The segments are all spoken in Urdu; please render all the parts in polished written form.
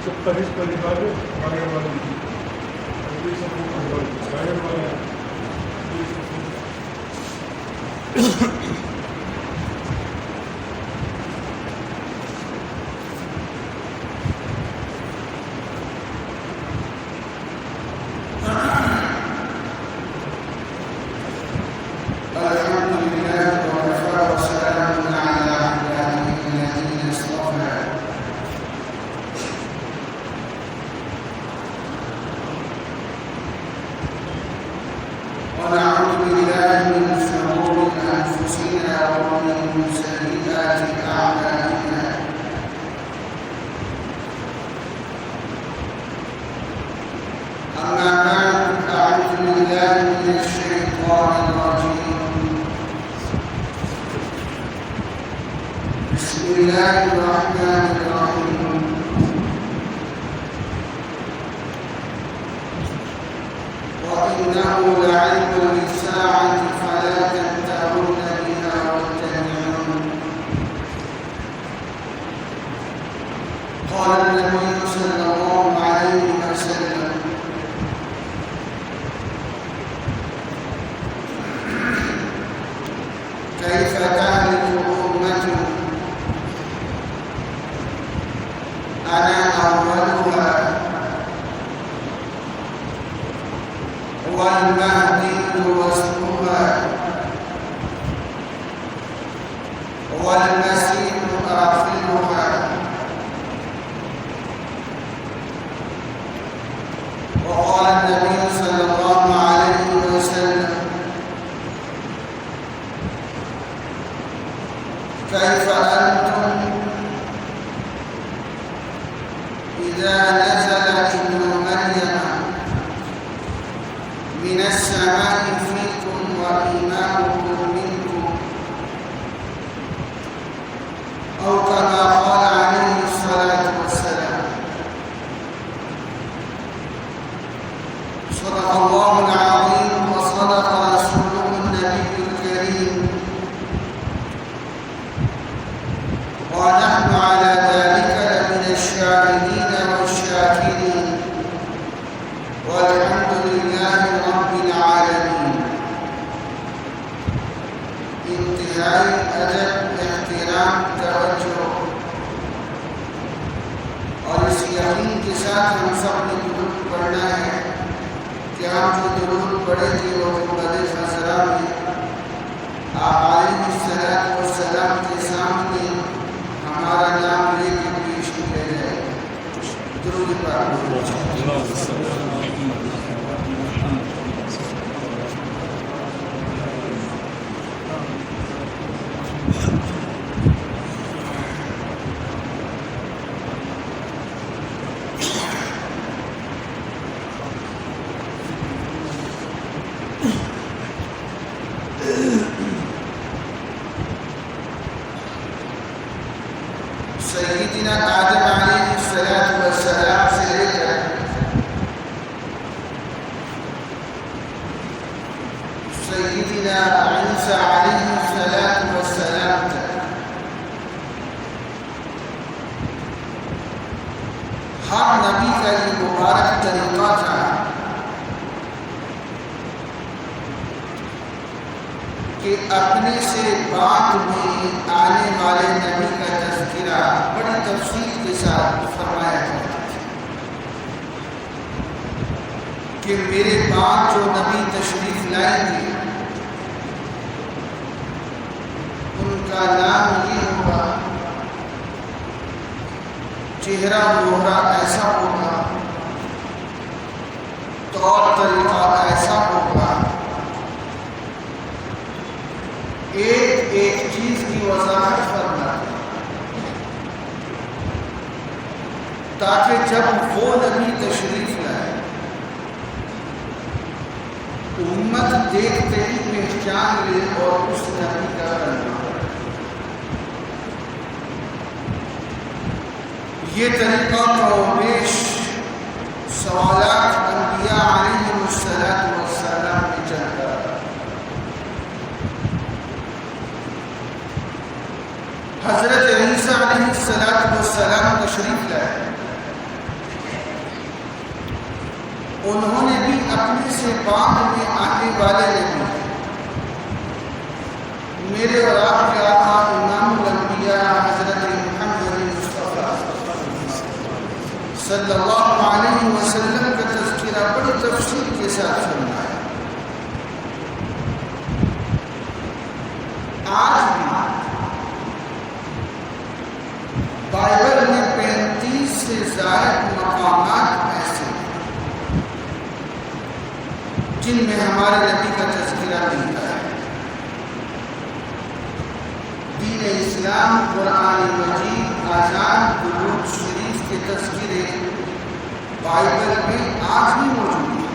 سب پرہیز پریوار آنے والے تاکہ جب وہ نبی تشریف لائے امت دیکھتے ہی پہچان لے اور اس نبی کا کلمہ پڑھے۔ یہ طریقہ کموبیش سوالات انبیاء علیہ السلام میں چلتا ہے۔ حضرت عیسیٰ علیہ السلام تشریف لائے انہوں نے بھی اپنے سے بعد میں آنے والے نبی میرے اور آپ کے آقا امام الانبیاء حضرت محمد مصطفیٰ صلی اللہ علیہ وسلم کا تذکرہ بڑی تفصیل کے ساتھ فرمایا۔ آج بھی بائبل میں 35 سے زائد مقامات ایسے ہیں جن میں ہمارے نبی کا تذکرہ ملتا ہے۔ دین اسلام، قرآن مجید، آزان، درود شریف کے تذکرے بائبل میں آج بھی موجود ہیں۔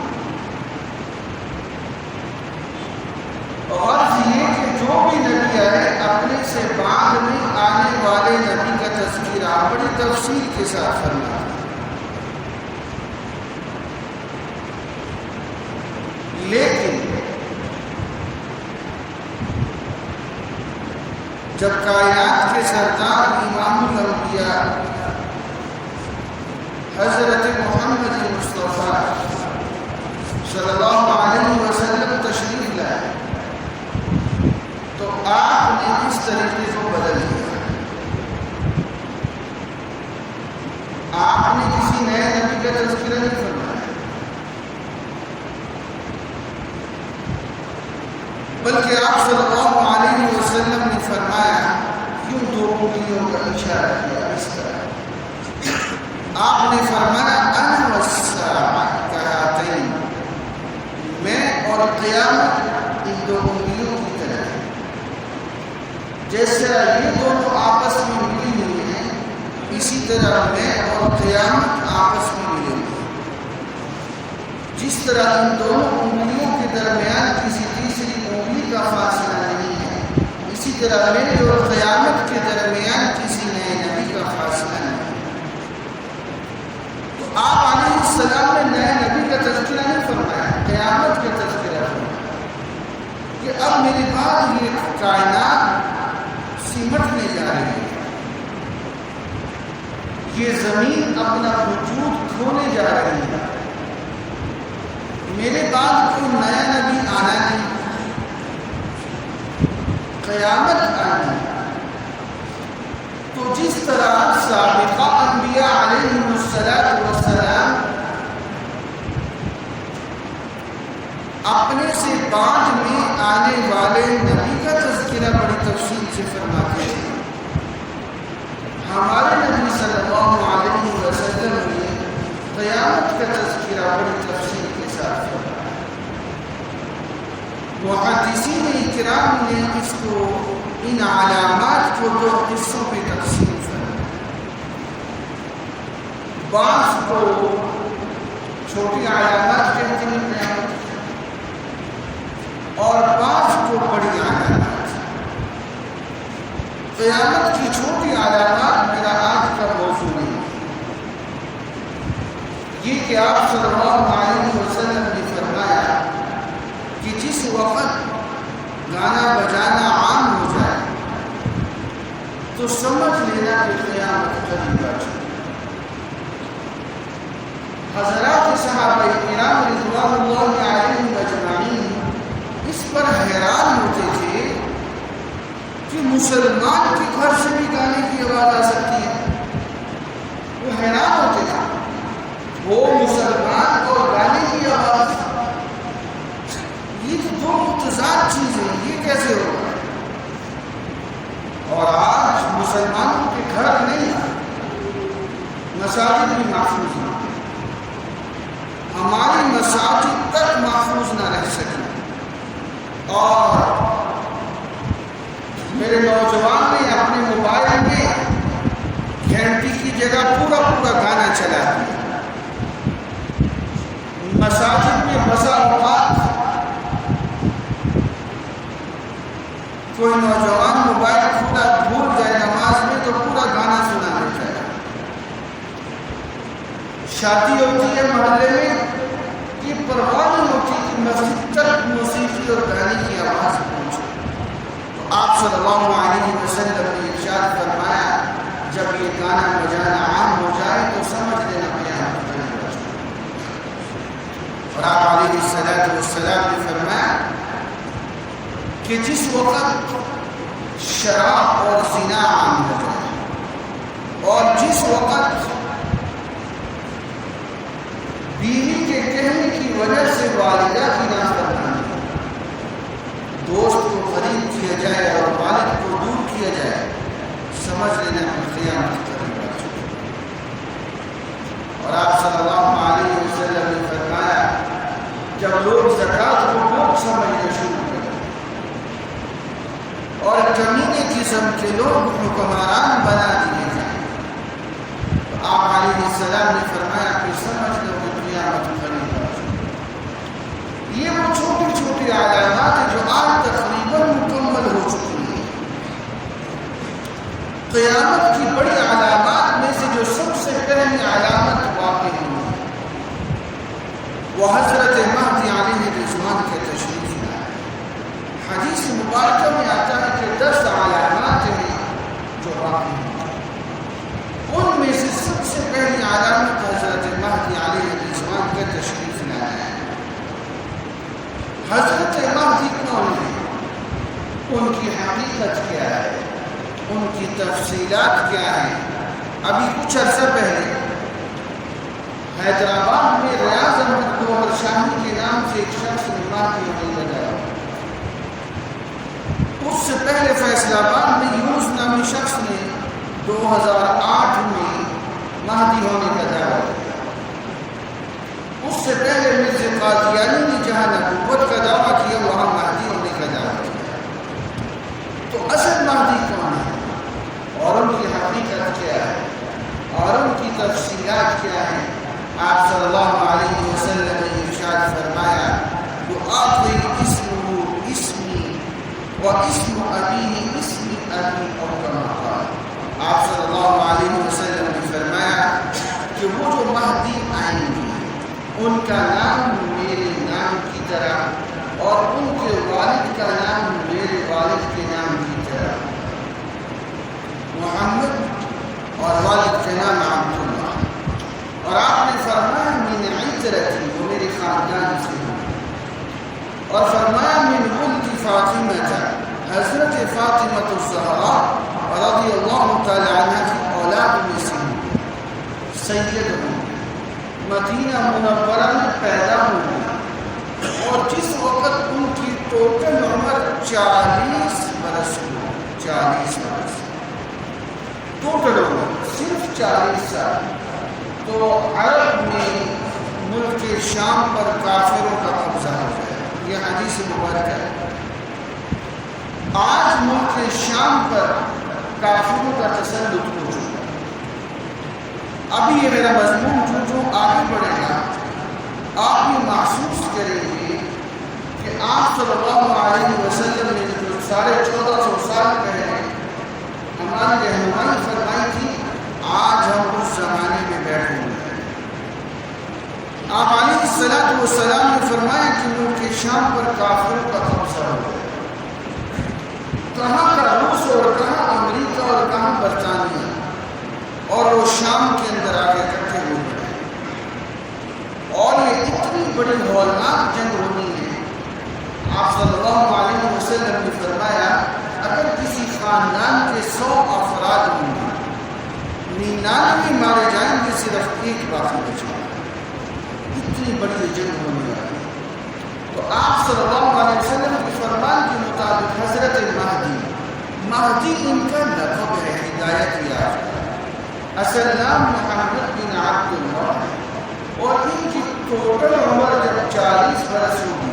اور یہ کہ جو بھی نبی آئے اپنے سے بعد میں آنے والے نبی کا تذکرہ بڑی تفصیل کے ساتھ فرمایا۔ لیکن جب کائنات کے سردار امام الانبیاء حضرت محمد مصطفیٰ صلی اللہ علیہ وسلم تشریف لائے تو آپ نے اس طریقے کو بدل دیا۔ آپ نے کسی نئے نبی کا تذکرہ نہیں فرمایا، بلکہ آپ صلی اللہ علیہ وسلم نے فرمایا، یوں دو انگلیوں کا اشارہ کیا اس طرح۔ آپ نے فرمایا انا والساعہ کہاتین، میں اور قیامت ان دو انگلیوں کی طرح ہے۔ جیسے یہ دونوں آپس میں ملی ہوئی ہیں، اسی طرح میں اور قیامت آپس میں ملے ہوئے ہیں۔ جس طرح ان دونوں انگلیوں کے درمیان کسی تیسری انگلی کا فاصلہ نہیں ہے، اسی طرح میرے اور قیامت کے درمیان کسی نئے نبی کا فاصلہ نہیں ہے۔ تو آپ علیہ السلام نے نئے نبی کا تذکرہ نہیں فرمایا، قیامت کا تذکرہ فرمایا کہ اب میرے بعد یہ کائنات سمٹنے جا رہی ہے، یہ زمین اپنا وجود کھونے جا رہی ہے، میرے بعد کوئی نیا نبی آنا نہیں، قیامت آنی۔ تو جس طرح سابقہ انبیاء علیہ السلام اپنے سے بعد میں آنے والے نبی کا تذکرہ بڑی تفصیل سے فرماتے ہیں، ہمارے نبی صلی اللہ علیہ وسلم نے قیامت کا تذکرہ بڑی تفصیل کے ساتھ فرمایا۔ محدثین کرام نے اس کو، ان علامات کو دو حصوں پہ تقسیم فرمایا۔ بعض کو چھوٹی علامات کہتے ہیں قیامت، اور بعض کو بڑی علامات۔ قیامت کی چھوٹی علامات میرا آج کا موضوع نہیں، یہ کہ آپ صلی اللہ علیہ وسلم نے فرمایا کہ جس وقت گانا بجانا عام ہو جائے تو سمجھ لینا کہ قیامت قریب آ چکی۔ حضرات صحابہ کرام رضوان اللہ علیہم اجمعین اس پر حیران ہوتے تھے کہ مسلمان کے گھر سے بھی گانے کی آواز آ سکتی ہے۔ وہ حیران ہوتے تھے، وہ مسلمان اور گانے کی آواز، یہ تو دو متضاد چیزیں ہیں، یہ کیسے ہوگا؟ اور آج مسلمانوں کے گھر نہیں، مساجد بھی محفوظ ہیں، ہماری مساجد تک محفوظ نہ رہ سکیں۔ اور میرے نوجوان نے اپنے موبائل میں گھنٹی کی جگہ پورا گانا چلا دیا۔ مساجد میں بسا اوقات کوئی نوجوان موبائل کھولا بھول جائے نماز میں تو پورا گانا سنا لیتا ہے۔ شادی ہوتی ہے محلے میں، یہ پرواہ نہیں ہوتی کہ مسجد تک موسیقی اور گانے کی آواز پہنچے۔ تو آپ صلی اللہ علیہ وسلم نے ارشاد فرمایا، جب یہ گانا بجانا عام ہو جائے تو سمجھ لینا قیامت قریب آ چکی۔ آپ علیہ السلام نے فرمایا کہ جس وقت شراب اور زنا عام ہو جائے اور جس وقت بیوی کے کہنے کی وجہ سے والدہ کی نافرمانی، دوست کو قریب کیا جائے اور والد کو دور کیا جائے، سمجھ لینا قیامت قریب آ چکی۔ اور آپ صلی اللہ علیہ وسلم نے فرمایا جب لوگ زکوٰۃ کو بھوک سمجھنا شروع کریں اور کمینے قسم کے لوگ حکمران بنا دیے جائیں، تو آپ علیہ السلام نے فرمایا کہ سمجھ لو کہ قیامت قریب آ چکی۔ یہ وہ چھوٹی چھوٹی علامات ہیں جو آج تقریباً مکمل ہو چکی ہیں۔ قیامت کی بڑی علامات میں سے جو سب سے پہلی علامت واقع ہوئی وہ حضرت مہدی علیہ السلام کے تشریف لایا۔ حدیث مبارکہ میں آتا ہے کہ 10 علامات ہیں جو واقع ہوئی، ان میں سے سب سے پہلی علامت حضرت مہدی علیہ السلام کے تشریف لایا ہے۔ حضرت مہدی کون ہے؟ ان کی حقیقت کیا ہے؟ ان کی تفصیلات کیا ہیں؟ ابھی کچھ عرصہ پہلے حیدرآباد میں ریاض احمد گوہر شاہی کے نام سے ایک شخص نے مہدی ہونے لگایا۔ اس سے پہلے فیصل آباد میں یونس نامی شخص نے 2008 میں مہدی ہونے کا دعویٰ کیا۔ اس سے پہلے مرزا قادیانی نے جہاں نبوت کا دعویٰ کیا وہاں مہدی ہونے کا دعویٰ کیا۔ تو اصل مہدی کون ہے اور ان کی حقیقت کیا ہے اور ان کی تفصیلات کیا ہیں؟ آپ صلی اللہ علیہ وسلم نے ارشاد فرمایا یعطی اسمہ اسمی و اسم ابیہ اسم ابی او کما قال۔ آپ صلی اللہ علیہ وسلم نے فرمایا کہ وہ جو مہدی آئیں گے ان کا نام میرے نام کی طرح اور ان کے والد کا نام میرے والد کے نام کی طرح، محمد اور والد کے نام عبداللہ۔ اور آپ نے فرمایا من عترتی، وہ میرے خاندان سے ہوں، اور فرمایا من ولد فاطمہ، حضرت فاطمہ الزہراء رضی اللہ تعالی عنہ کی اولاد میں سے ہوں، سید ہوں، مدینہ منورہ میں پیدا ہوئے اور جس وقت ان کی ٹوٹل عمر 40 برس ہوئی، 40 برس ٹوٹل عمر صرف 40 سال۔ تو عرب میں ملک شام پر کافروں کا قبضہ ہو گیا، یہ حدیث مبارکہ ہے۔ آج ملک شام پر کافروں کا تسلط ہو چکا ہے۔ ابھی یہ میرا مضمون جو آگے بڑھے گا آپ یہ محسوس کریں گے کہ آپ صلی اللہ علیہ وسلم نے جو 1450 سال پہلے ہماری رہنمائی فرمائی تھی، آج ہم اس زمانے میں بیٹھے ہوئے ہیں۔ آپ علیہ السلام نے فرمایا کہ ملک شام پر کافروں کا قبضہ ہو گیا۔ کہاں کا روس اور کہاں امریکہ اور کہاں برطانیہ، اور وہ شام کے اندر آگے اکٹھے ہو گئے، اور یہ اتنی بڑی ہولناک جنگ ہونی ہے۔ آپ صلی اللہ علیہ وسلم نے فرمایا اگر کسی خاندان کے 100 افراد ہوں گے، 99 مارے جائیں گے، صرف ایک باقی بچے گا۔ اتنی بڑی جنگ ہونے والی ہے۔ تو آپ صلی اللہ علیہ وسلم کے فرمان کے مطابق حضرت مہدی ان کا لقب ہے، ہدایت یافتہ۔ اصل نام محمد بن عبداللہ ہے، اور ان کی ٹوٹل عمر جب 40 برس ہوگی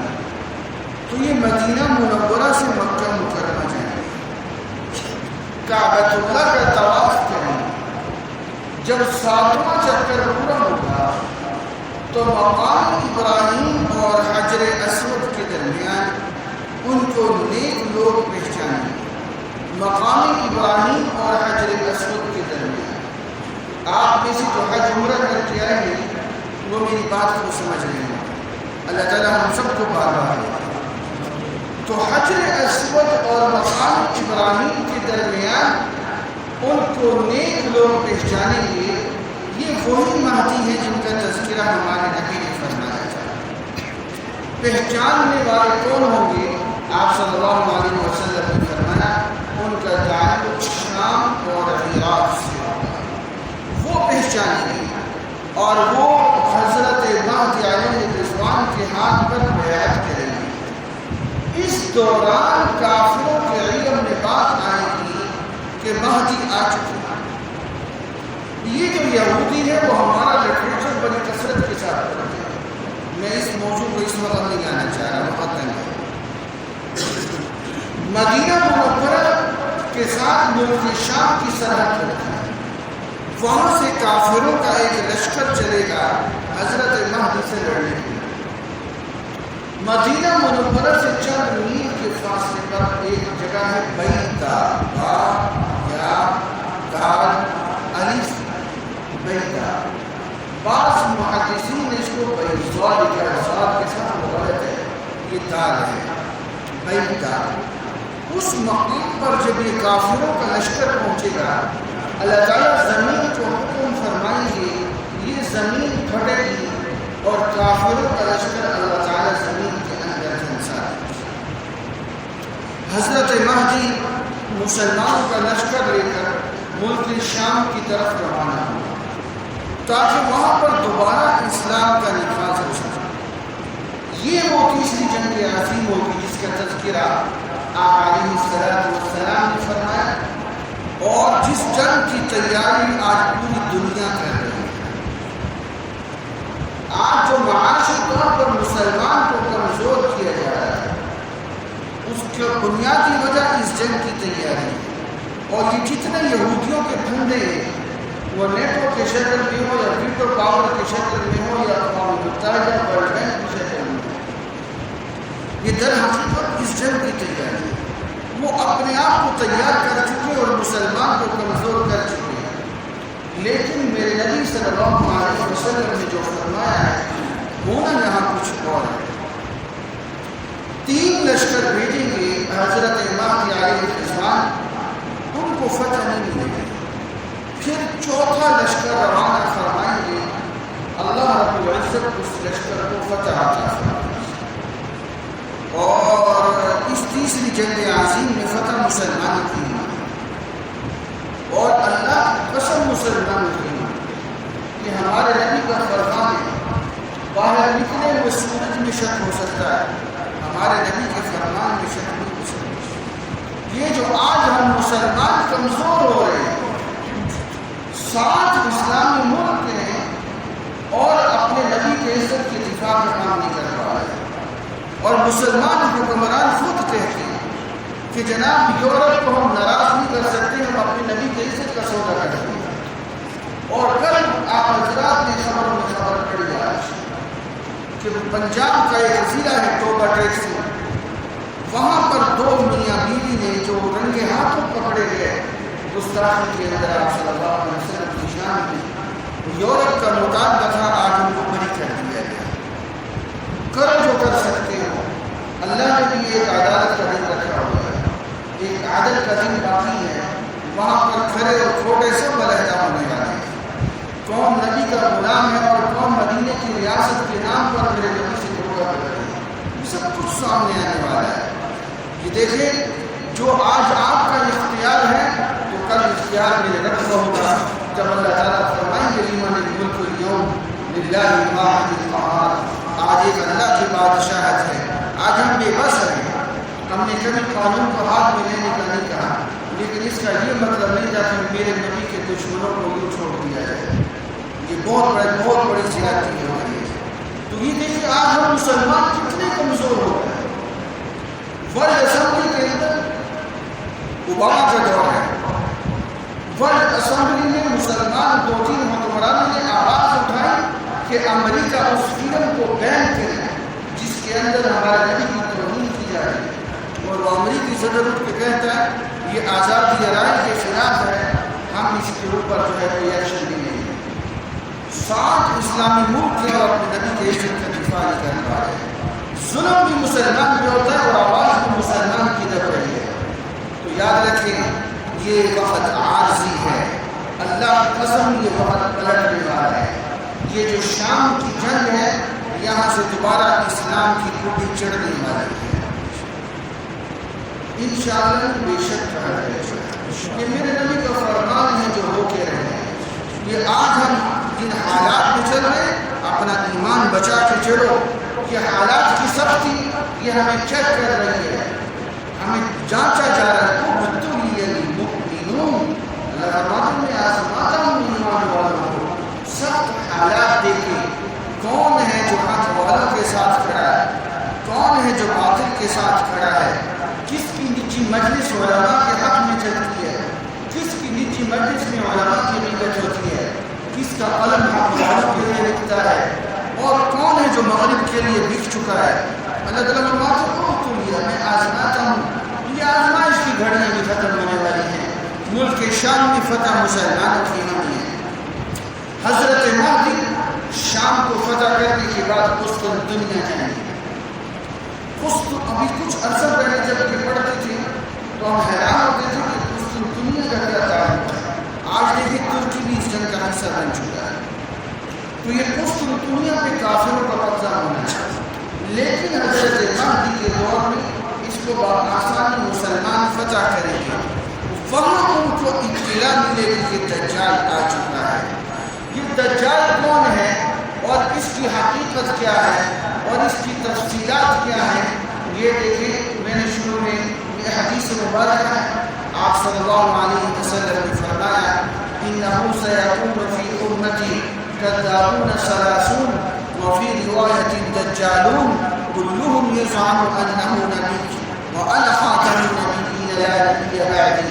تو یہ مدینہ منورہ سے مکہ مکرمہ جائیں گے، کعبۃ اللہ کا طواف کریں گے۔ جب 7واں چکر پورا ہوگا تو مقام ابراہیم اور حجر اسود کے درمیان ان کو نیک لوگ پہچانیں گے۔ مقام ابراہیم اور حجر اسود کے درمیان آپ میں سے جو حج عمرہ کر کے آئے ہیں وہ میری بات کو سمجھ رہے ہیں، اللہ تعالیٰ ہم سب کو بار بار دے۔ تو حجر اسود اور مقام ابراہیم کے درمیان ان کو نیک لوگ پہچانیں گے۔ یہ وہی مہدی ہے جن کا تذکرہ ہمارے نبی نے فرمایا تھا۔ پہچاننے والے کون ہوں گے؟ آپ صلی اللہ علیہ وسلم نے فرمایا ان کا تعلق شام اور عراق سے ہوگا، وہ پہچانیں گے اور وہ حضرت مہدی علیہ السلام کے ہاتھ پر بیعت کریں گے۔ اس دوران کافروں کے علم میں بات آئے گی کہ مہدی آ چکے ہیں۔ یہ جو یہودی ہے وہ ہمارا لٹریچر بڑی کثرت کے ساتھ پڑھتے ہیں۔ میں اس موضوع کو اس وقت نہیں آنا چاہ رہا، بہت تنگ ہے۔ مدینہ منورہ کے ساتھ ملک شام کی سرحد لگتی ہے، وہاں سے کافروں کا ایک لشکر چلے گا حضرت مہدی سے لڑنے کے لیے۔ مدینہ منورہ سے چند میل کے فاصلے پر ایک جگہ ہے بیتا، با یا دال الف بیتا، بعض محدثین نے اس کو بیضا لکھا ہے، صاد کے ساتھ مغلط ہے، یہ دال ہے بیتا۔ اس مقام پر جب یہ کافروں کا لشکر پہنچے گا، اللہ تعالیٰ زمین کو حکم فرمائیں گے، یہ زمین پھٹے گی اور کافروں کا لشکر اللہ تعالیٰ زمین کے اندر جھنسا دے گا۔ حضرت مہدی مسلمانوں کا لشکر لے کر ملک شام کی طرف روانہ ہوا تاکہ وہاں پر دوبارہ اسلام کا نفاذ ہو سکے۔ یہ وہ تیسری جنگ عظیم ہوگی جس کا تذکرہ آپ علیہ السلام نے فرمایا، اور جس جنگ کی تیاری آج پوری دنیا کر رہی ہے۔ آج جو معاشی طور پر مسلمان کو کمزور کیا جا رہا ہے، اس کی بنیادی وجہ اس جنگ کی تیاری ہے۔ اور یہ جتنے یہودیوں کے دھندے وہ نیٹو کے شکل میں ہو یا ویٹو پاور کے شکل میں ہو یا اقوام متحدہ ورلڈ بینک کے شکل میں ہو، یہ در حقیقت اس جنگ کی تیاری ہے۔ وہ اپنے آپ کو تیار کر چکے اور مسلمان کو کمزور کر چکے ہیں، لیکن میرے نبی صلی اللہ علیہ وسلم نے جو فرمایا ہے ہونا یہاں کچھ اور ہے۔ 3 لشکر بھیجیں گے حضرت مہدی علیہ السلام، ان کو فتح نہیں ملے گی۔ پھر 4تھا لشکر روانہ فرمائیں گے، اللہ رب العزت اس لشکر کو فتح عطا فرمائے گا۔ اور اس تیسری جنگ عظیم میں فتح مسلمانوں کی ہے، اور اللہ قسم مسلمانوں کی ہے کہ ہمارے نبی کا فرمان ہے، باہر نکلے ہوئے سورج میں شک ہو سکتا ہے، ہمارے نبی کے فرمان میں شک نہیں ہو سکتا۔ یہ جو آج ہم مسلمان کمزور ہو رہے ہیں، 7 اسلامی ملک ہیں اور اپنے نبی کے عزت کے دفاع میں کام نہیں کر پا رہے، اور مسلمان حکمران خود کہتے ہیں کہ جناب یورپ کو ہم ناراض نہیں کر سکتے، ہم اپنے نبی کی عزت کا سودا کرتے ہیں۔ اور کل آپ حضرات نے خبروں میں خبر پڑی آج کہ پنجاب کا ایک ضلع ہے ٹوبا ٹیکسی، وہاں پر 2 میاں بیوی نے جو رنگے ہاتھوں پکڑے گئے گستاخی کے اندر آپ صلی اللہ علیہ وسلم کی شان میں، یورپ کا مطالبہ تھا، آج ان کو بری کر دیا گیا۔ کرو جو کر سکتے ہو، اللہ نے بھی ایک عدالت کا دن رکھا ہوا ہے، ایک عدل کا دن باقی ہے، وہاں پر کھڑے اور کھوٹے سب علیحدہ ہونے والے ہیں۔ قوم نبی کا غلام ہے اور قوم مدینے کی ریاست کے نام پر میرے نبی سے دھوکہ کر رہی ہے، یہ سب کچھ سامنے آنے والا ہے۔ یہ دیکھیں جو آج آپ کا اختیار ہے تو کل اختیار میرے رب کا ہوگا، جب اللہ تعالیٰ فرمائیں گے لمن الملک اليوم للہ الواحد القہار، آج ایک اللہ کی بادشاہت ہے۔ آج ہم بے بس ہیں، ہم نے کبھی قانون کو ہاتھ میں لینے کا نہیں کہا، لیکن اس کا یہ مطلب نہیں تھا کہ میرے نبی کے دشمنوں کو یوں چھوڑ دیا جائے، یہ بہت بڑی زیادتی ہو رہی ہے۔ تو یہ دیکھیں آج ہم مسلمان کتنے کمزور ہو گئے ہیں۔ ورلڈ اسمبلی کے اندر اوباما کا دور ہے، ورلڈ اسمبلی میں مسلمان 2-3 حکمرانوں نے آواز اٹھائی کہ امریکہ اس فلم کو بین کرے جس کے اندر ہمارے نبی کی توہین کی جا رہی ہے، اور وہ امریکی صدر اٹھ کے کہتا ہے یہ آزادی رائے کے خلاف ہے، ہم اس کے اوپر جو ہے کوئی ایکشن بھی نہیں ہے۔ 7 اسلامی ملک کے اور اپنے نبی کے عزت کا دفاع نہیں کر پا رہے ہیں۔ ظلم بھی مسلمان پہ ہوتا ہے اور آواز بھی مسلمان کی دب رہی ہے۔ تو یاد رکھیں یہ وقت عارضی ہے، اللہ کی قسم یہ وقت پلٹنے والا ہے۔ یہ جو شام کی جنگ ہے یہاں سے دوبارہ اسلام کی کوٹی چڑھنے والی ہے انشاءاللہ بے شک کہا جائے گا۔ یہ میرے نبی کا فرمان ہے جو ہو کے رہے ہیں۔ یہ آج ہم جن حالات میں چل رہے ہیں اپنا ایمان بچا کے چلو۔ یہ حالات کی سختی یہ ہمیں چیک کر رہی ہے، ہمیں جانچا جا رہا ہے۔ اللہ فرماتا میں آزماتا ہوں ایمان والوں کو، سخت حالات دیکھے کون ہے جو حق والوں کے ساتھ کھڑا ہے، کون ہے جو باطل کے ساتھ کھڑا ہے، کس کی نجی مجلس علماء کے حق میں چلتی ہے، کس کی نجی مجلس میں علماء کی غیبت ہوتی ہے، کس کا قلم حق والوں کے لیے لکھتا ہے، اور کون ہے جو مغرب کے لیے بک چکا ہے۔ اللہ تعالیٰ فرماتا ہے میں آزماتا ہوں۔ یہ آزمائش کی گھڑیاں بھی ختم ہونے والی ہیں۔ ملک شام میں فتح مسلمانوں کی نہیں ہے۔ حضرت مہدی شام کو فتح کرنے کے بعد قسطنطنیہ جائیں گے۔ ابھی کچھ عرصہ پہلے جب یہ پڑھتے تھے تو ہم حیران ہوتے تھے کہ قسطنطنیہ کا کیا تعلق ہے۔ آج دیکھیں ترکی بھی اس جنگ کا حصہ بن چکا ہے۔ تو یہ قسطنطنیہ پہ کافروں کا قبضہ ہونا چاہیے، لیکن حضرت مہدی کے دور میں اس کو بآسانی مسلمان فتح کریں گے۔ وہاں ان کو اطلاع ملے گی کہ دجال آ چکا ہے۔ یہ دجال کون ہے اور اس کی حقیقت کیا ہے اور اس کی تفصیلات کیا ہیں، یہ دیکھیں۔ میں نے شروع میں یہ حدیث مبارک ہے، آپ صلی اللہ علیہ وسلم نے فرمایا انه سيكون في امتي كذابون ثلاثون وفي رواية دجالون كلهم يزعم انه نبي وانا خاتم النبيين لا نبي بعدي۔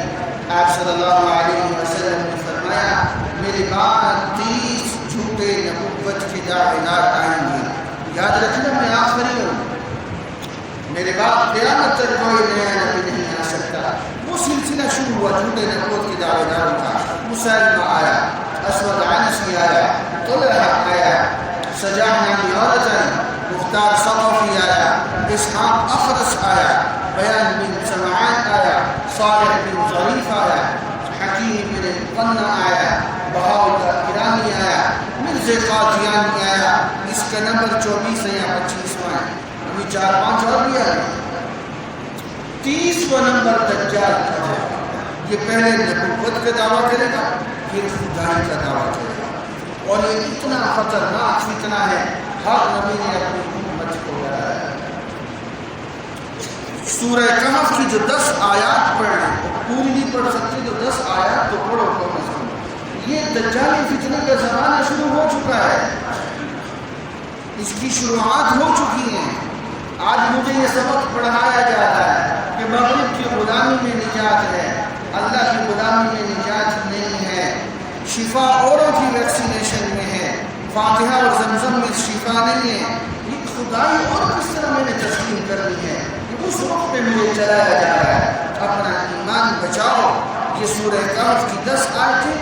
آپ صلی اللہ علیہ وسلم نے فرمایا میرے بعد 30 جھوٹے نبوت کے دعوے دار آئیں گے۔ یاد رکھنا میں آخری ہوں، میرے بعد قیامت تک کوئی نیا نبی نہیں آ سکتا۔ وہ سلسلہ شروع ہوا جھوٹے نبوت کے دعوے داروں کا۔ مسلمہ آیا، اسود عنسی آیا، طلحہ آیا، سجاح نامی عورت آئی، مختار ثقفی آیا، اسحاق اخرس آیا، بیان بن سمعان آیا، صالح بن ظریف آیا، حکیم بن قنہ آیا، بہاؤاللہ ایرانی آیا، مرزا قادیانی آیا۔ اس کا نمبر 24 ہے یا 25واں ہے، ابھی 4-5 اور بھی آئے۔ 30واں نمبر دجال کا ہے۔ یہ پہلے نبوت کا دعویٰ کرے گا، پھر خدائی کا دعویٰ کرے گا، اور یہ اتنا خطرناک فتنہ ہے ہر نبی نے اپنی امت کو ڈرایا ہے۔ سورہ کہف کی جو 10 آیات پڑھیں، پوری نہیں پڑھ سکتے تو 10 آیات تو پڑھو کم از کم۔ یہ دجالی فتنے کا زمانہ شروع ہو چکا ہے، اس کی شروعات ہو چکی ہیں۔ آج مجھے یہ سبق پڑھایا جا رہا ہے کہ مغرب کی غلامی میں نجات ہے، اللہ کی غلامی میں نجات نہیں ہے۔ شفا اوروں کی ویکسینیشن میں ہے، فاتحہ اور زمزم میں شفا نہیں ہے۔ یہ خدائی اور کس طرح میں نے تسلیم کرنی ہے، اس وقت پہ مجھے چلایا جا رہا ہے۔ اپنا ایمان بچاؤ۔ یہ سورہ کہف کی 10 آیتیں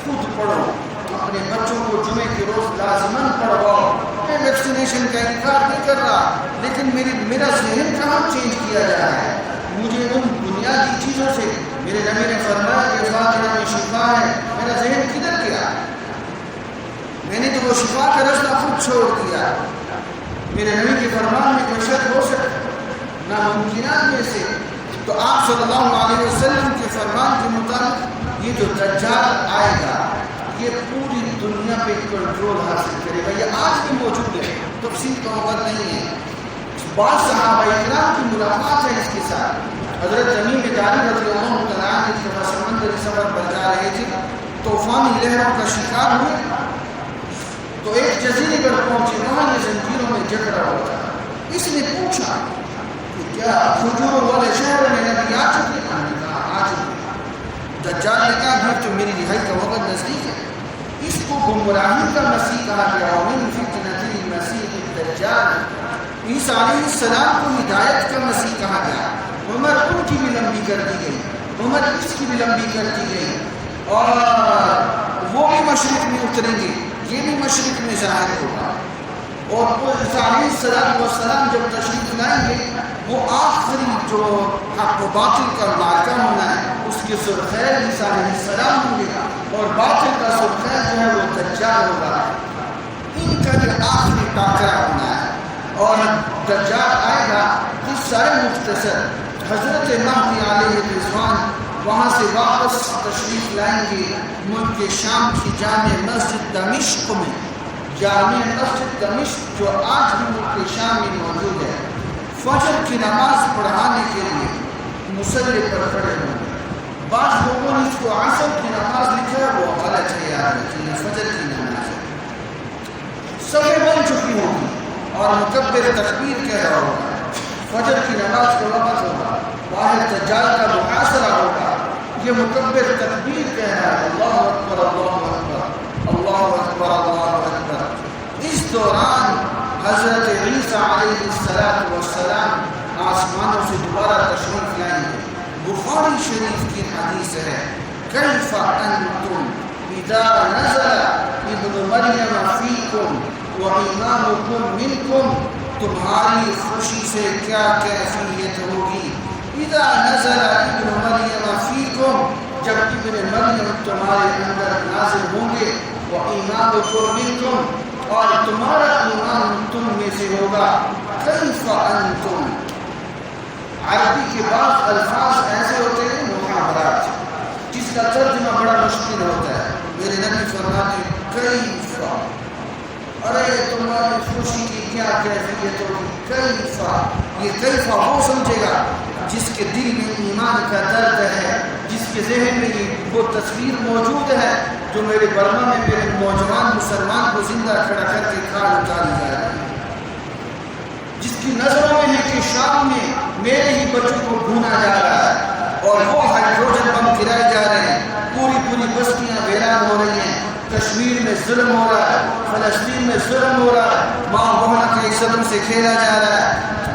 خود پڑھو، اپنے بچوں کو جمعے کے روز لازماً پڑھواؤ۔ میں ویکسینیشن کا انکار نہیں کر رہا، لیکن میرا ذہن کہاں چینج کیا جا رہا ہے۔ مجھے ان بنیادی چیزوں سے، میرے نبی نے فرمایا کہ فاتحہ میں شفا ہے، میرا ذہن کدھر گیا؟ میں نے تو وہ شفا کا رستہ خود چھوڑ دیا۔ میرے نبی کے فرمان میں کوئی شک ہو سکتا ناممکنات میں سے؟ تو آپ صلی اللہ علیہ وسلم کے فرمان کے مطابق یہ جو دجال آئے گا یہ پوری دنیا پہ کنٹرول حاصل کرے گا۔ یہ آج بھی موجود ہے، تفصیل کا وقت نہیں ہے۔ بعض صحابہ اکرام کی ملاقات ہے اس کے ساتھ۔ حضرت تمیم داری رضی اللہ عنہ ایک دفعہ سمندری سفر پر جا رہے تھے، طوفانی لہروں کا شکار ہوئے تو ایک جزیرے پر پہنچے، وہاں یہ زنجیروں میں جکڑا ہوا تھا۔ اس نے پوچھا کہ کیا کھجور والے شہروں میں نبی آ چکے؟ ہم نے کہا آ چکے۔ دجال نے کہا پھر تو میری رہائی کا وقت نزدیک ہے۔ اس کو گمراہی کا مسیح کہا گیا، ومن فتنة المسیح الدجال۔ عیسیٰ علیہ السلام کو ہدایت کا مسیح کہا گیا۔ عمر ان کی بھی لمبی کر دی گئی، عمر اس کی بھی لمبی کر دی گئی، اور وہ بھی مشرق میں اتریں گے، یہ بھی مشرق میں ظاہر ہوگا۔ اور وہ عیسیٰ علیہ السلام جب تشریف لائیں گے، وہ آخری جو حق و باطل کا مارکہ ہونا ہے، اس کے سرخیر عیسیٰ علیہ السلام ہوں گے، اور باطل کا سرخیر جو ہے وہ دجال ہوگا۔ ان کا یہ آخری ٹاکرا ہونا ہے۔ اور دجال آئے گا، قصہ مختصر، حضرت مہدی علیہ الرضوان وہاں سے واپس تشریف لائیں گے ملک شام کی جامع مسجد دمشق میں. جامع مسجد دمشق جو آج بھی ملک شام میں موجود ہے، فجر کی نماز پڑھانے کے لیے مصلی پر کھڑے ہوں گے. بعض لوگوں نے اس کو عصر کی نماز لکھا ہے، وہ غلط ہے یاد رکھیں، یہ فجر کی نماز ہے. صبح بن چکی ہوگی اور مکبر تکبیر کہہ رہا ہوگا، فجر کی نماز کا وقت ہوگا، باہر دجال کا محاصرہ ہوگا، یہ مکبر تکبیر کہہ رہا ہے، اللہ اکبر اللہ اکبر اللہ اکبر اللہ اکبر. اس دوران حضرت عیسیٰ علیہ السلام آسمانوں سے دوبارہ تشریف لائیں گے. بخاری شریف کی حدیث ہے، کیف انتم اذا نزل ابن مریم فیکم و امامکم منکم، تمہاری خوشی سے کیا کیفیت ہوگی. اذا نزل ابن مریم فیکم، جب ابن مریم تمہارے اندر نازل ہوں گے، و امامکم منکم، اور تمہارا امام تم میں سے ہوگا. کیف انتم، عربی کے بعض الفاظ ایسے ہوتے ہیں محاورات جس کا ترجمہ بڑا مشکل ہوتا ہے. میرے نبی فرماتے کیف، ارے تمہاری خوشی کی کیا کیفیت ہوگی. کیف، یہ کیف وہ سمجھے گا جس کے دل میں ایمان کا درد ہے، جس کے ذہن میں وہ تصویر موجود ہے جو میرے برما میں میرے نوجوان مسلمان کو زندہ کھڑا کر کے کھال اتاری جا رہی ہے، جس کی نظروں میں ہے کہ شام میں میرے ہی بچوں کو ڈھونڈا جا رہا ہے اور وہ ہائیڈروجن بم گرائے جا رہے ہیں، پوری بستیاں ویران ہو رہی ہیں، کشمیر میں ظلم ہو رہا ہے، فلسطین میں ظلم ہو رہا ہے، ماں بہن کے ظلم سے کھیلا جا رہا ہے.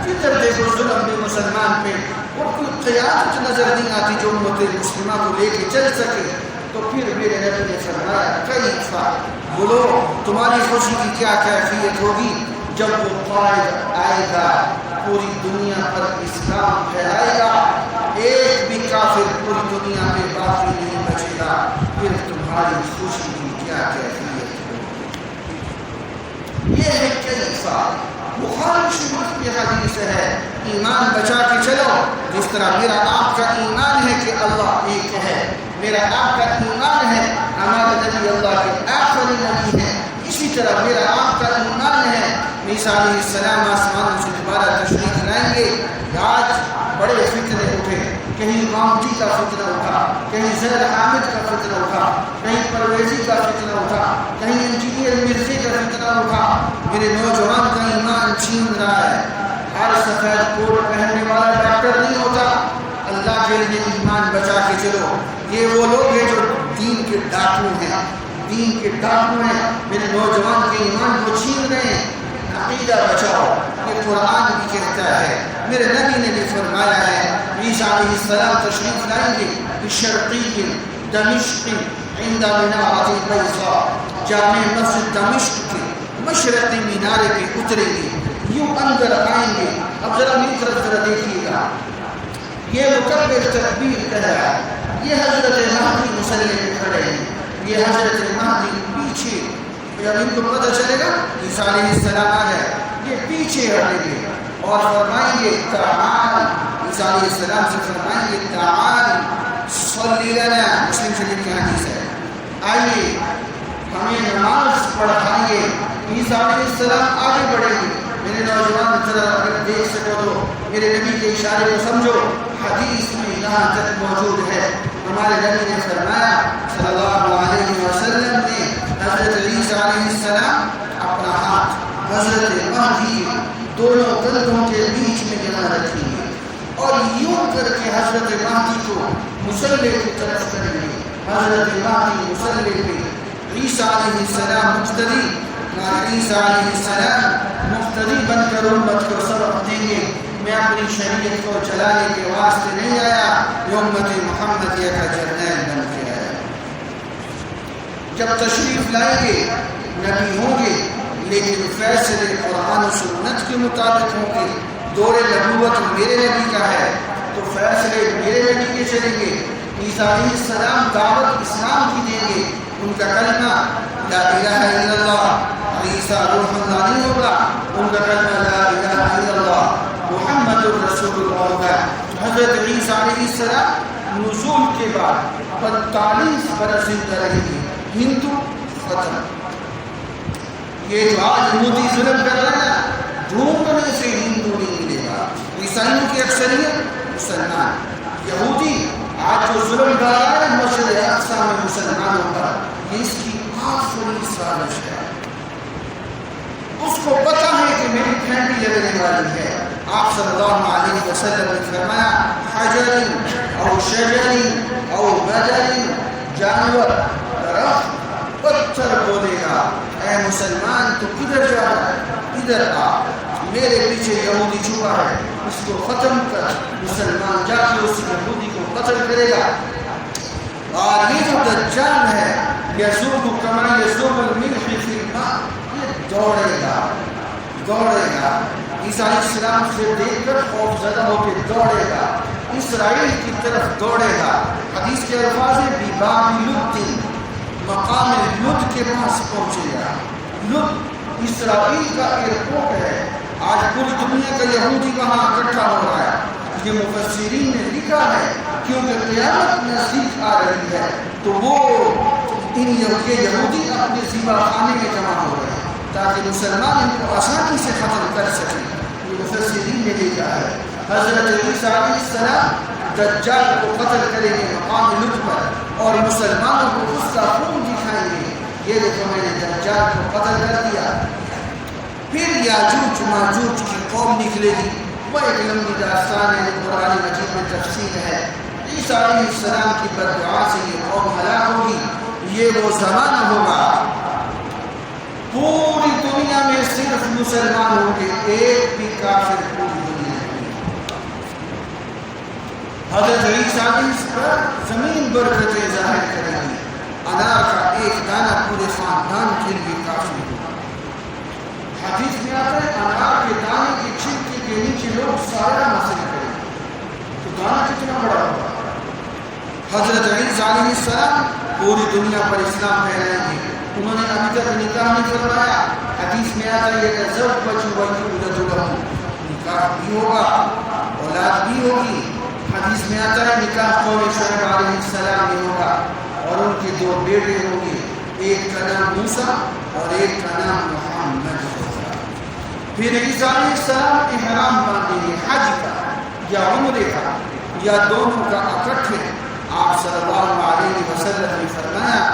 کدھر دیکھو ظلم بھی مسلمان پہ، اور کوئی قیادت نظر نہیں آتی جو امت مسلمہ کو لے کے چل سکے. تو پھر میرے نبی نے فرمایا کیف، بولو تمہاری خوشی کی کیا کیفیت ہوگی جب وہ قائد آئے گا، پوری دنیا پر اسلام پھیلائے گا، ایک بھی کافر پوری دنیا میں باقی نہیں بچے گا. پھر تمہاری خوشی کی کیا کیفیت ہوگی. یہ ہے کیف. بخاری شریف کی حدیث ہے، ایمان بچا کے چلو. جس طرح میرا آپ کا ایمان ہے کہ اللہ ایک ہے، میرا آپ کا ایمان ہے ہمارے نبی اللہ کے آخری نبی ہیں، اسی طرح میرا آپ کا ایمان ہے عیسیٰ علیہ السلام آسمان سے دوبارہ تشریف لائیں گے. آج بڑے فتنے اٹھے، کہیں مامتی کا فتنہ اٹھا، کہیں زید حامد کا فتنہ اٹھا، کہیں پرویزی کا فتنہ اٹھا، کہیں انجینئر مرزی کا فتنہ اٹھا. میرے نوجوان کا ایمان چھین رہا ہے. ہر سفید کوٹ پہننے والا ڈاکٹر نہیں ہوتا. اللہ کے لیے ایمان بچا کے چلو. یہ وہ لوگ ہیں جو دین کے ڈاکو ہیں، دین کے ڈاکو ہیں، میرے نوجوان کے ایمان کو چھین رہے ہیں. عقیدہ بچاؤ، یہ قرآن بھی کہتا ہے، میرے نبی نے بھی فرمایا ہے. عیسیٰ علیہ السلام تشریف لائیں گے بشرقی دمشق عند منارۃ البیضاء، جامع مسجد دمشق کے مشرقی مینارے پہ اتریں گے، یوں اندر آئیں گے. اب ذرا میری طرف ذرا دیکھیے گا، یہ مکبر تکبیر کہہ رہا ہے، یہ حضرت مہدی مصلی پہ کھڑے ہیں، یہ حضرت مہدی پیچھے، جب ان کو پتہ چلے گا عیسیٰ علیہ السلام آ گئے، یہ پیچھے ہٹیں گے اور فرمائیں گے تعال. عیسیٰ علیہ السلام سے فرمائیں گے تعال صلی لنا، مسلم شریف کی حدیث ہے، آئیے ہمیں نماز پڑھائیے. عیسیٰ علیہ السلام آگے بڑھیں گے. میرے نوجوان ذرا اگر دیکھ سکو تو میرے نبی کے اشارے کو سمجھو، حدیث میں یہاں تک موجود ہے. ہمارے نبی نے فرمایا صلی اللہ علیہ وسلم نے حضرت عیسیٰ علیہ السلام اپنا ہاتھ حضرت مہدی دونوں کندھوں کے بیچ میں جمع رکھیں گے اور یوں کر کے حضرت مہدی کو مصلی کی طرف کریں گے. حضرت مہدی مصلی پہ عیسیٰ علیہ السلام مقتدی، عیسیٰ علیہ السلام مقتدی بن کر امت کو سبق دیں گے. میں اپنی شریعت کو چلانے کے واسطے نہیں آیا، یہ امت محمدیہ کا جرنیل بن کے آیا. جب تشریف لائیں گے نبی ہوں گے، لیکن فیصلے قرآن و سنت کے مطابق ہوں گے. دور نبوت میرے نبی کا ہے تو فیصلے میرے نبی کے چلیں گے. عیسیٰ علیہ السلام دعوت اسلام کی دیں گے، ان کا کلمہ لا الہ الا اللہ عیسیٰ روح اللہ نہیں ہوگا، ان کا کلمہ لا الہ الا اللہ محمد الرسول اللہ ہوگا۔ حضرت عیسیٰ علیہ السلام نزول کے بعد 45 برس زندہ رہے گی۔ ہندو ختم، یہ جو آج یہودی ظلم کر رہے ہیں ڈھونڈنے سے ہندو نہیں ملے گا، عیسائیوں کی اکثریت مسلمان، یہودی آج جو ظلم کر رہا ہے مسجد اقصی میں مسلمانوں پر، یہ اس کی آخری سازش ہے۔ اس کو پتہ ہے کہ میری پھینٹی لگنے والی ہے۔ آپ صلی اللہ علیہ وسلم نے فرمایا حجر او شجر او بدر، جانور، درخت، پتھر بولے گا اے مسلمان تو کدھر جا رہا ہے، ادھر آ، میرے پیچھے یہودی چھپا ہے، اس کو ختم کر۔ مسلمان جا کے اس یہودی کو قتل کرے گا۔ اور یہ جو دجال ہے یسوع کما یسوع الملح فی الماء، یہ دوڑے گا، عیسیٰ علیہ السلام سے دیکھ کر خوف زدہ ہو کے دوڑے گا، اسرائیل کی طرف دوڑے گا۔ حدیث کے الفاظ ہیں بباب لد، مقام لد کے پاس پہنچے گا۔ لد اسرائیل کا ایئرپورٹ ہے، آج پوری دنیا کا یہودی وہاں اکٹھا ہو رہا ہے۔ یہ مفسرین نے لکھا ہے کیونکہ قیامت نزدیک آ رہی ہے تو وہ یہ یہودی اپنے زیبا خانے میں جمع ہو رہے ہیں تاکہ مسلمان ان کو آسانی سے ختم کر سکیں۔ یہ مفسرین نے لکھا ہے حضرت عیسیٰ علیہ السلام دجال کو قتل کریں گے مقام لد پر، اور مسلمانوں کو اس کا خون دکھائیں گے، یہ دیکھو میں نے دجال کو قتل کر دیا۔ پھر یاجوج ماجوج کی قوم نکلے گی، وہ ایک لمبی داستان ہے، قرآن مجید میں تفصیل ہے۔ عیسیٰ علیہ السلام کی بددعا سے یہ قوم ہلاک ہوگی۔ یہ وہ زمانہ ہوگا پوری دنیا میں صرف مسلمان ہوں گے، ایک بھی کافر پوری دنیا میں۔ حضرت عیسیٰ علیہ السلام زمین برکتیں ظاہر کریں گی، انار کا ایک دانہ پورے خاندان کے لیے کافی ہوگا۔ حدیث میں آتا ہے انار کے دانے کے چھلکے کے نیچے لوگ سایہ حاصل کریں، تو دانہ کتنا بڑا ہوگا۔ حضرت عیسیٰ علیہ السلام پوری دنیا پر اسلام پھیلائیں گے۔ انہوں نے ابھی تک نکاح نہیں فرمایا، حدیث میں آتا ہے یتزوج ویولد لہ، نکاح بھی ہوگا، اولاد بھی ہوگی۔ حدیث میں آتا ہے نکاح قوم شعیب علیہ السلام میں ہوگا، اور ان کے 2 بیٹے ہوں گے، ایک کا نام موسیٰ اور ایک کا نام محمد ہوگا۔ پھر عیسیٰ علیہ السلام احرام باندھیں گے، حج کا یا عمرے کا یا دونوں کا اکٹھے۔ آپ صلی اللہ علیہ وسلم نے فرمایا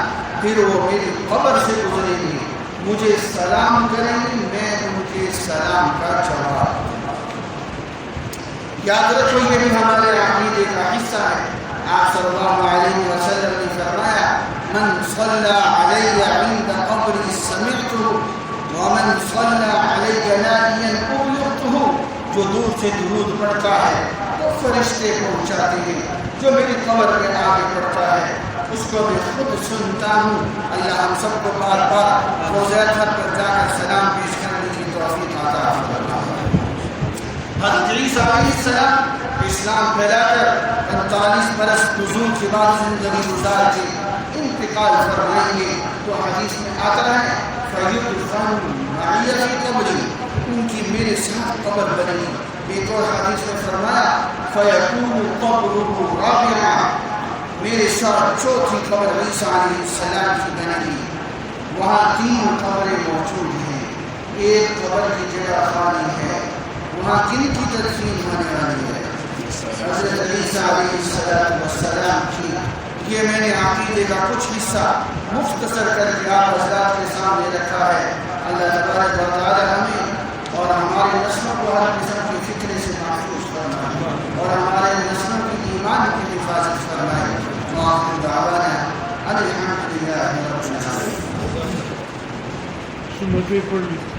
پھر وہ میری قبر سے گزریں گے، مجھے سلام کریں گے، میں ان کے سلام کا جواب دوں گا۔ یاد رکھو یہ بھی ہمارے عقیدے کا حصہ ہے۔ آپ صلی اللہ علیہ وسلم نے فرمایا من صلی علی عند قبری سمعته ومن صلی علی نادیا ابلغته، جو دور سے درود پڑھتا ہے تو فرشتے پہنچاتے ہیں، جو میری قبر کے آگے پڑھتا ہے اس کو میں خود سنتا ہوں۔ اللہ ہم سب کو بار بار روزہ اطہر پر جا کر سلام پیش کرنے کی توفیق عطا فرمائے۔ حضرت عیسیٰ علیہ السلام اسلام پھیلا کر 45 برس نزول کے بعد زندگی گزار کے انتقال فرمائیں گے، تو حدیث میں آتا ہے فَيُدْفَنُ مَعِيَ فِي قَبْرِي، ان کی میرے ساتھ قبر بنی۔ ایک اور حدیث میں فرمایا فَيَكُونُ قَبْرُهُ رَابِعًا، میرے ساتھ چوتھی قبر عیسیٰ علیہ السلام کی بنے گی۔ وہاں 3 قبریں موجود ہیں، ایک قبر کی جگہ خالی ہے، وہاں کن کی تدفین ہونے والی ہے؟ حضرت عیسیٰ علیہ السلام کی۔ یہ میں نے عقیدے کا کچھ حصہ مختصر کر کے آپ حضرات کے سامنے رکھا ہے۔ اللہ تبارک و تعالی ہمیں اور ہمارے نسلوں کو ہر قسم کی فتنے سے محفوظ فرمائے اور ہمارے نسلوں کی ایمان کی حفاظت فرمائے۔ وآخر دعوانا ان الحمد للہ رب العالمین۔